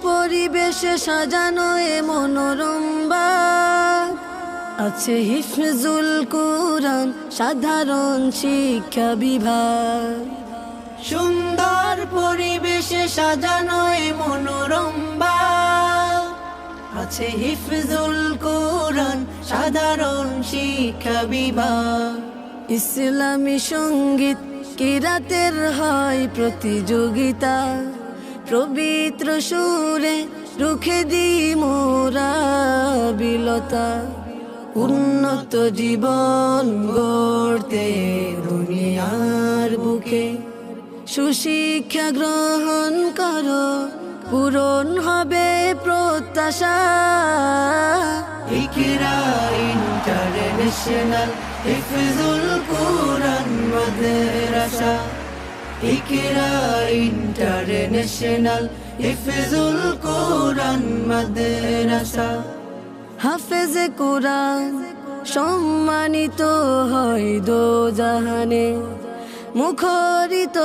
পরিবেশে সাজানো এ মনোরম বাগ, আছে হিফজুল কুরআন সাধারণ শিক্ষা বিভাগ। সুন্দর পরিবেশে সাজানো এ মনোরম বাগ, আছে হিফজুল কুরআন সাধারণ শিক্ষা বিভাগ। ইসলামী সঙ্গীত কিরাতের হয় প্রতিযোগিতা, পবিত্র সুরে রুখে দি মোরা বিলতা। উন্নত জীবন গড়তে দুনিয়ার বুকে সুশিক্ষা গ্রহণ করো, পূরণ হবে প্রত্যাশা। ইকরা ইন্টারন্যাশনাল হিফজুল কুরআন মাদ্রাসা, ইকরা ইন্টারন্যাশনাল হিফজুল কুরআন মাদ্রাসা। হাফেজে কুরআন সম্মানিত হয় দোজাহানে, মুখরিত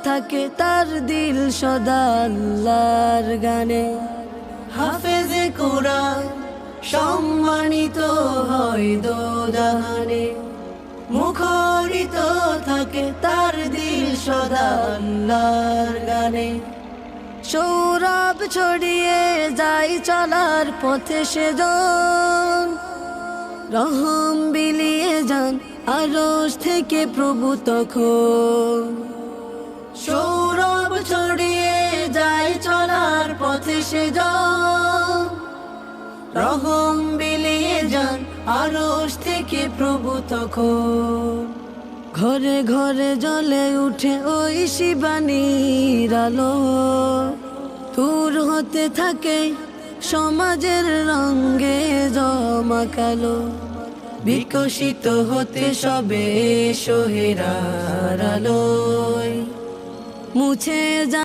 থাকে তার দিল সদা আল্লাহর গানে। হাফেজে কুরআন সম্মানিত হয় দোজাহানে, মুখরিত থাকে তার দিল সদা আল্লাহর গানে। সৌরভ ছড়িয়ে যায় চলার পথে সেজন, রহম বিলিয়ে যান আরশ থেকে প্রভু তখন। সৌরভ ছড়িয়ে যায় চলার পথে সেজন, রহম বিলিয়ে যান আরশ থেকে প্রভু তখন। ঘরে ঘরে জ্বলে উঠে ওই শিবানীর আলো, দূর হতে থাকে সমাজের রঙে জমাকালো। বিকশিত হতে সবে সোহেরার আলোয় মুছে যা